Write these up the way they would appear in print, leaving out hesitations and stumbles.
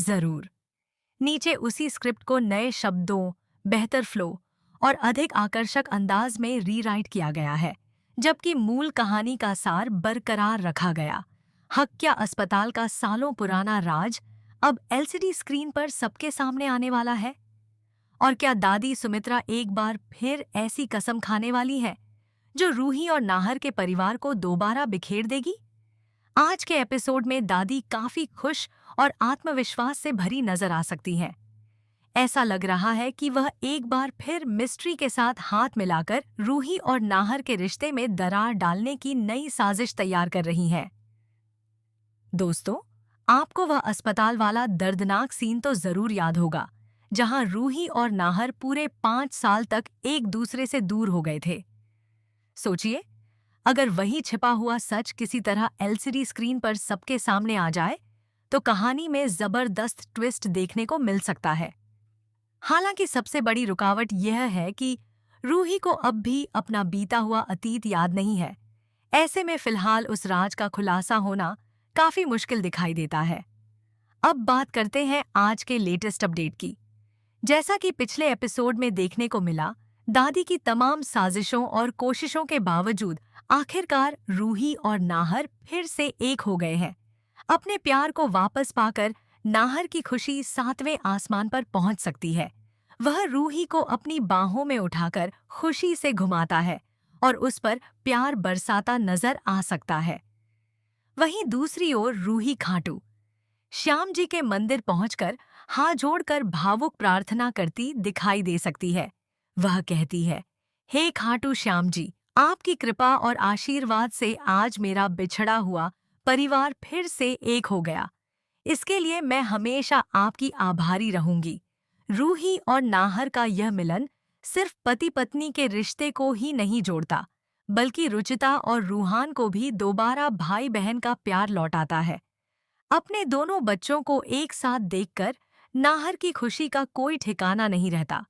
जरूर। नीचे उसी स्क्रिप्ट को नए शब्दों, बेहतर फ्लो और अधिक आकर्षक अंदाज में रीराइट किया गया है, जबकि मूल कहानी का सार बरकरार रखा गया। हक्या अस्पताल का सालों पुराना राज अब एलसीडी स्क्रीन पर सबके सामने आने वाला है। और क्या दादी सुमित्रा एक बार फिर ऐसी कसम खाने वाली है जो रूही और नाहर के परिवार को दोबारा बिखेर देगी? आज के एपिसोड में दादी काफी खुश और आत्मविश्वास से भरी नजर आ सकती हैं। ऐसा लग रहा है कि वह एक बार फिर मिस्ट्री के साथ हाथ मिलाकर रूही और नाहर के रिश्ते में दरार डालने की नई साजिश तैयार कर रही हैं। दोस्तों, आपको वह अस्पताल वाला दर्दनाक सीन तो जरूर याद होगा, जहां रूही और नाहर पूरे 5 साल तक एक दूसरे से दूर हो गए थे। सोचिए, अगर वही छिपा हुआ सच किसी तरह एलसीडी स्क्रीन पर सबके सामने आ जाए, तो कहानी में जबरदस्त ट्विस्ट देखने को मिल सकता है। हालांकि सबसे बड़ी रुकावट यह है कि रूही को अब भी अपना बीता हुआ अतीत याद नहीं है। ऐसे में फिलहाल उस राज का खुलासा होना काफी मुश्किल दिखाई देता है। अब बात करते हैं आज के लेटेस्ट अपडेट की। जैसा कि पिछले एपिसोड में देखने को मिला, दादी की तमाम साजिशों और कोशिशों के बावजूद आखिरकार रूही और नाहर फिर से एक हो गए हैं। अपने प्यार को वापस पाकर नाहर की खुशी 7वें आसमान पर पहुंच सकती है। वह रूही को अपनी बाहों में उठाकर खुशी से घुमाता है और उस पर प्यार बरसाता नजर आ सकता है। वहीं दूसरी ओर रूही खाटू श्याम जी के मंदिर पहुंचकर हाथ जोड़कर भावुक प्रार्थना करती दिखाई दे सकती है। वह कहती है, हे खाटू श्याम जी, आपकी कृपा और आशीर्वाद से आज मेरा बिछड़ा हुआ परिवार फिर से एक हो गया। इसके लिए मैं हमेशा आपकी आभारी रहूंगी। रूही और नाहर का यह मिलन सिर्फ पति पत्नी के रिश्ते को ही नहीं जोड़ता, बल्कि रुचिता और रूहान को भी दोबारा भाई बहन का प्यार लौटाता है। अपने दोनों बच्चों को एक साथ देखकर नाहर की खुशी का कोई ठिकाना नहीं रहता।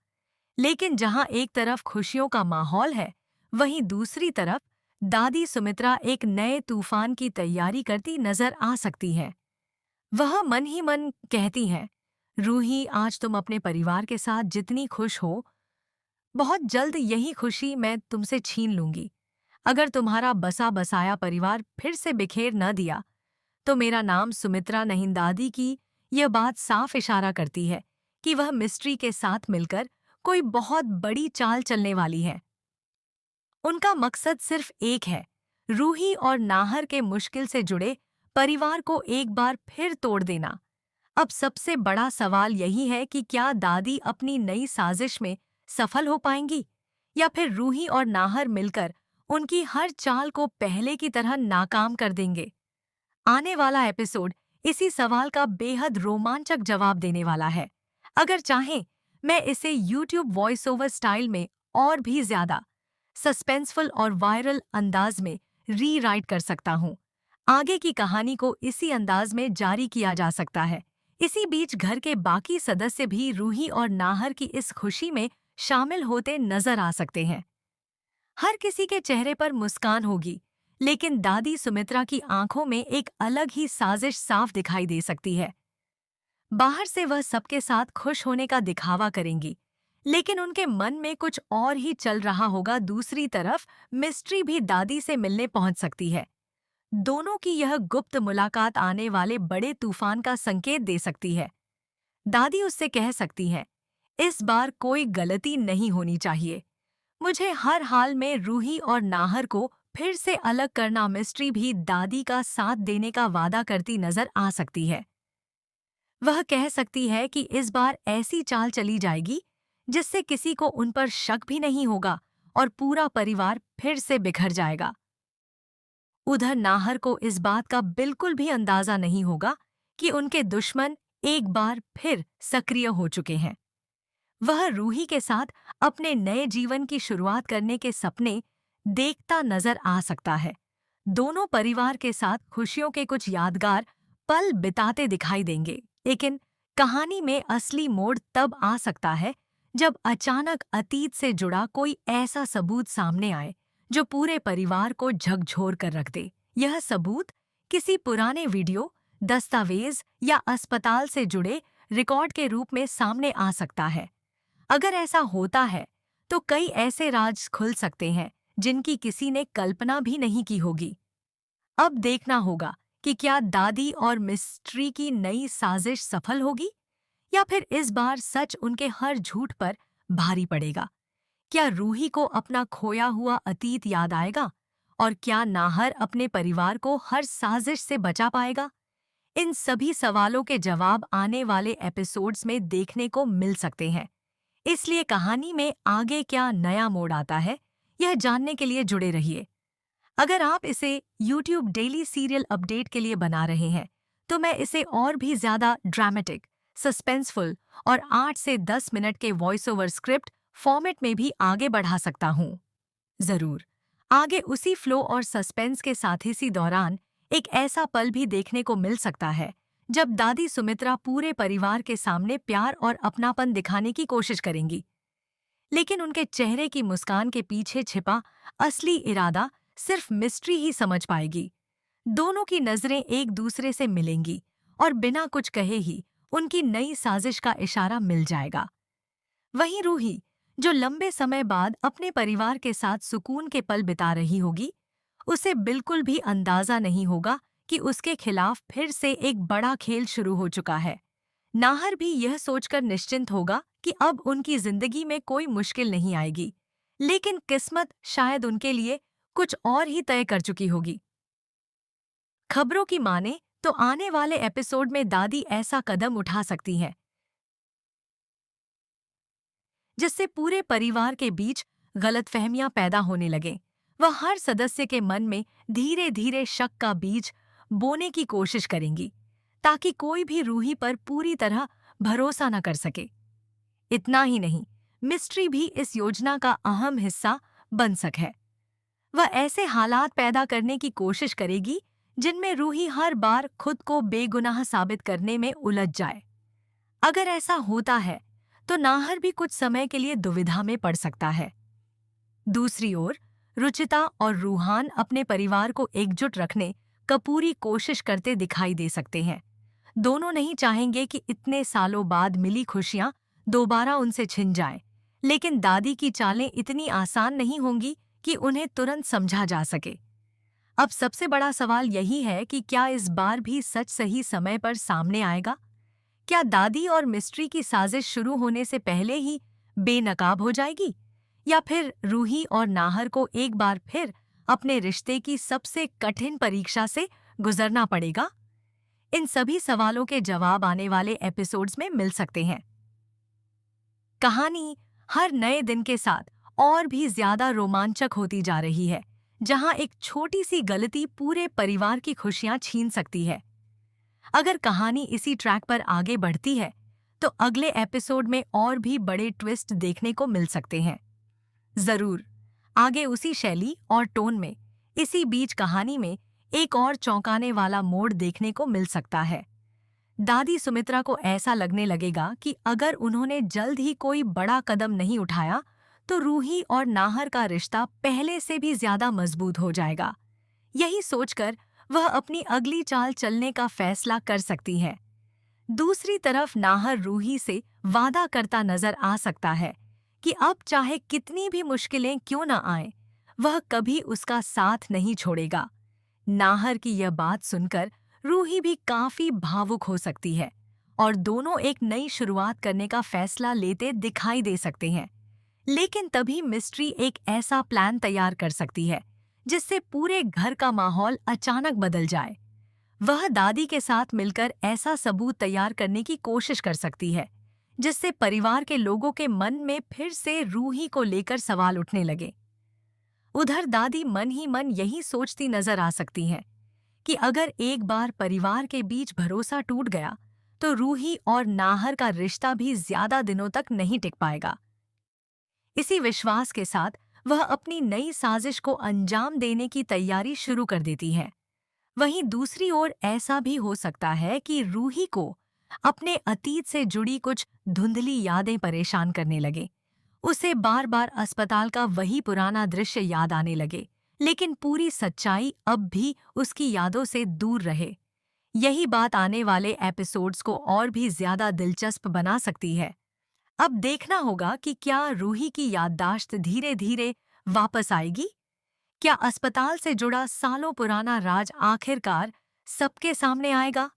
लेकिन जहां एक तरफ खुशियों का माहौल है, वहीं दूसरी तरफ दादी सुमित्रा एक नए तूफान की तैयारी करती नजर आ सकती है। वह मन ही मन कहती हैं, रूही, आज तुम अपने परिवार के साथ जितनी खुश हो, बहुत जल्द यही खुशी मैं तुमसे छीन लूंगी। अगर तुम्हारा बसा बसाया परिवार फिर से बिखेर न दिया, तो मेरा नाम सुमित्रा नहीं। दादी की यह बात साफ इशारा करती है कि वह मिस्ट्री के साथ मिलकर कोई बहुत बड़ी चाल चलने वाली है। उनका मकसद सिर्फ एक है, रूही और नाहर के मुश्किल से जुड़े परिवार को एक बार फिर तोड़ देना। अब सबसे बड़ा सवाल यही है कि क्या दादी अपनी नई साजिश में सफल हो पाएंगी, या फिर रूही और नाहर मिलकर उनकी हर चाल को पहले की तरह नाकाम कर देंगे। आने वाला एपिसोड इसी सवाल का बेहद रोमांचक जवाब देने वाला है। अगर चाहें, मैं इसे YouTube वॉइस ओवर स्टाइल में और भी ज्यादा सस्पेंसफुल और वायरल अंदाज में रीराइट कर सकता हूँ। आगे की कहानी को इसी अंदाज में जारी किया जा सकता है। इसी बीच घर के बाकी सदस्य भी रूही और नाहर की इस खुशी में शामिल होते नजर आ सकते हैं। हर किसी के चेहरे पर मुस्कान होगी, लेकिन दादी सुमित्रा की आंखों में एक अलग ही साजिश साफ दिखाई दे सकती है। बाहर से वह सबके साथ खुश होने का दिखावा करेंगी, लेकिन उनके मन में कुछ और ही चल रहा होगा। दूसरी तरफ मिस्ट्री भी दादी से मिलने पहुंच सकती है। दोनों की यह गुप्त मुलाकात आने वाले बड़े तूफान का संकेत दे सकती है। दादी उससे कह सकती हैं, इस बार कोई गलती नहीं होनी चाहिए। मुझे हर हाल में रूही और नाहर को फिर से अलग करना। मिस्ट्री भी दादी का साथ देने का वादा करती नजर आ सकती है। वह कह सकती है कि इस बार ऐसी चाल चली जाएगी जिससे किसी को उन पर शक भी नहीं होगा और पूरा परिवार फिर से बिखर जाएगा। उधर नाहर को इस बात का बिल्कुल भी अंदाजा नहीं होगा कि उनके दुश्मन एक बार फिर सक्रिय हो चुके हैं। वह रूही के साथ अपने नए जीवन की शुरुआत करने के सपने देखता नजर आ सकता है। दोनों परिवार के साथ खुशियों के कुछ यादगार पल बिताते दिखाई देंगे। लेकिन कहानी में असली मोड़ तब आ सकता है जब अचानक अतीत से जुड़ा कोई ऐसा सबूत सामने आए जो पूरे परिवार को झकझोर कर रख दे। यह सबूत किसी पुराने वीडियो, दस्तावेज या अस्पताल से जुड़े रिकॉर्ड के रूप में सामने आ सकता है। अगर ऐसा होता है तो कई ऐसे राज खुल सकते हैं जिनकी किसी ने कल्पना भी नहीं की होगी। अब देखना होगा कि क्या दादी और मिस्ट्री की नई साजिश सफल होगी या फिर इस बार सच उनके हर झूठ पर भारी पड़ेगा। क्या रूही को अपना खोया हुआ अतीत याद आएगा और क्या नाहर अपने परिवार को हर साजिश से बचा पाएगा? इन सभी सवालों के जवाब आने वाले एपिसोड्स में देखने को मिल सकते हैं। इसलिए कहानी में आगे क्या नया मोड़ आता है, यह जानने के लिए जुड़े रहिए। अगर आप इसे YouTube डेली सीरियल अपडेट के लिए बना रहे हैं, तो मैं इसे और भी ज्यादा ड्रामेटिक, सस्पेंसफुल और 8 से 10 मिनट के वॉइस ओवर स्क्रिप्ट फॉर्मेट में भी आगे बढ़ा सकता हूँ। जरूर, आगे उसी फ्लो और सस्पेंस के साथ इसी दौरान एक ऐसा पल भी देखने को मिल सकता है जब दादी सुमित्रा पूरे परिवार के सामने प्यार और अपनापन दिखाने की कोशिश करेंगी, लेकिन उनके चेहरे की मुस्कान के पीछे छिपा असली इरादा सिर्फ मिस्ट्री ही समझ पाएगी। दोनों की नजरें एक दूसरे से मिलेंगी और बिना कुछ कहे ही उनकी नई साजिश का इशारा मिल जाएगा। वहीं रूही, जो लंबे समय बाद अपने परिवार के साथ सुकून के पल बिता रही होगी, उसे बिल्कुल भी अंदाजा नहीं होगा कि उसके खिलाफ फिर से एक बड़ा खेल शुरू हो चुका है। नाहर भी यह सोचकर निश्चिंत होगा कि अब उनकी जिंदगी में कोई मुश्किल नहीं आएगी, लेकिन किस्मत शायद उनके लिए कुछ और ही तय कर चुकी होगी। खबरों की माने तो आने वाले एपिसोड में दादी ऐसा कदम उठा सकती हैं जिससे पूरे परिवार के बीच गलतफहमियां पैदा होने लगे। वह हर सदस्य के मन में धीरे धीरे शक का बीज बोने की कोशिश करेंगी ताकि कोई भी रूही पर पूरी तरह भरोसा न कर सके। इतना ही नहीं, मिस्ट्री भी इस योजना का अहम हिस्सा बन सके। वह ऐसे हालात पैदा करने की कोशिश करेगी जिनमें रूही हर बार खुद को बेगुनाह साबित करने में उलझ जाए। अगर ऐसा होता है तो नाहर भी कुछ समय के लिए दुविधा में पड़ सकता है। दूसरी ओर रुचिता और रूहान अपने परिवार को एकजुट रखने का पूरी कोशिश करते दिखाई दे सकते हैं। दोनों नहीं चाहेंगे कि इतने सालों बाद मिली खुशियां दोबारा उनसे छिन जाएं, लेकिन दादी की चालें इतनी आसान नहीं होंगी कि उन्हें तुरंत समझा जा सके। अब सबसे बड़ा सवाल यही है कि क्या इस बार भी सच सही समय पर सामने आएगा? क्या दादी और मिस्ट्री की साजिश शुरू होने से पहले ही बेनकाब हो जाएगी, या फिर रूही और नाहर को एक बार फिर अपने रिश्ते की सबसे कठिन परीक्षा से गुजरना पड़ेगा? इन सभी सवालों के जवाब आने वाले एपिसोड्स में मिल सकते हैं। कहानी हर नए दिन के साथ और भी ज्यादा रोमांचक होती जा रही है, जहां एक छोटी सी गलती पूरे परिवार की खुशियां छीन सकती है। अगर कहानी इसी ट्रैक पर आगे बढ़ती है तो अगले एपिसोड में और भी बड़े ट्विस्ट देखने को मिल सकते हैं। जरूर, आगे उसी शैली और टोन में इसी बीच कहानी में एक और चौंकाने वाला मोड़ देखने को मिल सकता है। दादी सुमित्रा को ऐसा लगने लगेगा कि अगर उन्होंने जल्द ही कोई बड़ा कदम नहीं उठाया तो रूही और नाहर का रिश्ता पहले से भी ज्यादा मजबूत हो जाएगा। यही सोचकर वह अपनी अगली चाल चलने का फैसला कर सकती है। दूसरी तरफ नाहर रूही से वादा करता नजर आ सकता है कि अब चाहे कितनी भी मुश्किलें क्यों न आएं, वह कभी उसका साथ नहीं छोड़ेगा। नाहर की यह बात सुनकर रूही भी काफी भावुक हो सकती है और दोनों एक नई शुरुआत करने का फैसला लेते दिखाई दे सकते हैं। लेकिन तभी मिस्ट्री एक ऐसा प्लान तैयार कर सकती है जिससे पूरे घर का माहौल अचानक बदल जाए। वह दादी के साथ मिलकर ऐसा सबूत तैयार करने की कोशिश कर सकती है जिससे परिवार के लोगों के मन में फिर से रूही को लेकर सवाल उठने लगे। उधर दादी मन ही मन यही सोचती नजर आ सकती हैं कि अगर एक बार परिवार के बीच भरोसा टूट गया तो रूही और नाहर का रिश्ता भी ज्यादा दिनों तक नहीं टिक पाएगा। इसी विश्वास के साथ वह अपनी नई साजिश को अंजाम देने की तैयारी शुरू कर देती है। वहीं दूसरी ओर ऐसा भी हो सकता है कि रूही को अपने अतीत से जुड़ी कुछ धुंधली यादें परेशान करने लगे। उसे बार बार अस्पताल का वही पुराना दृश्य याद आने लगे, लेकिन पूरी सच्चाई अब भी उसकी यादों से दूर रहे। यही बात आने वाले एपिसोड्स को और भी ज्यादा दिलचस्प बना सकती है। अब देखना होगा कि क्या रूही की याददाश्त धीरे धीरे वापस आएगी। क्या अस्पताल से जुड़ा सालों पुराना राज आखिरकार सबके सामने आएगा?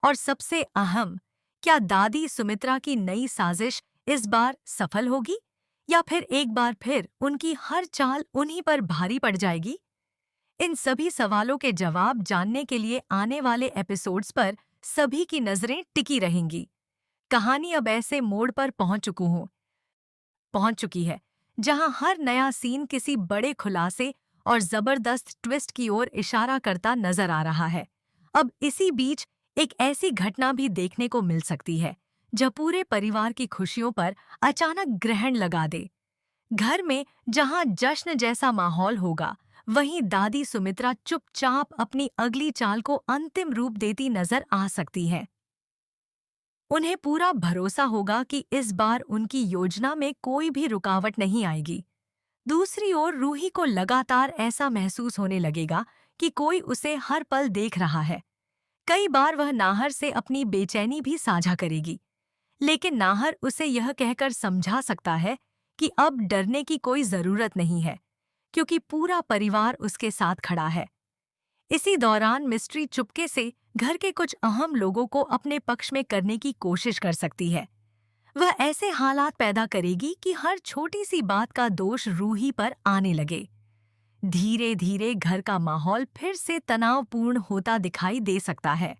और सबसे अहम, क्या दादी सुमित्रा की नई साजिश इस बार सफल होगी या फिर एक बार फिर उनकी हर चाल उन्हीं पर भारी पड़ जाएगी? इन सभी सवालों के जवाब जानने के लिए आने वाले एपिसोड्स पर सभी की नजरें टिकी रहेंगी। कहानी अब ऐसे मोड़ पर पहुंच चुकी है जहां हर नया सीन किसी बड़े खुलासे और जबरदस्त ट्विस्ट की ओर इशारा करता नजर आ रहा है। अब इसी बीच एक ऐसी घटना भी देखने को मिल सकती है जो पूरे परिवार की खुशियों पर अचानक ग्रहण लगा दे। घर में जहां जश्न जैसा माहौल होगा, वहीं दादी सुमित्रा चुपचाप अपनी अगली चाल को अंतिम रूप देती नजर आ सकती है। उन्हें पूरा भरोसा होगा कि इस बार उनकी योजना में कोई भी रुकावट नहीं आएगी। दूसरी ओर रूही को लगातार ऐसा महसूस होने लगेगा कि कोई उसे हर पल देख रहा है। कई बार वह नाहर से अपनी बेचैनी भी साझा करेगी, लेकिन नाहर उसे यह कहकर समझा सकता है कि अब डरने की कोई जरूरत नहीं है, क्योंकि पूरा परिवार उसके साथ खड़ा है। इसी दौरान मिस्ट्री चुपके से घर के कुछ अहम लोगों को अपने पक्ष में करने की कोशिश कर सकती है। वह ऐसे हालात पैदा करेगी कि हर छोटी सी बात का दोष रूही पर आने लगे। धीरे धीरे घर का माहौल फिर से तनावपूर्ण होता दिखाई दे सकता है।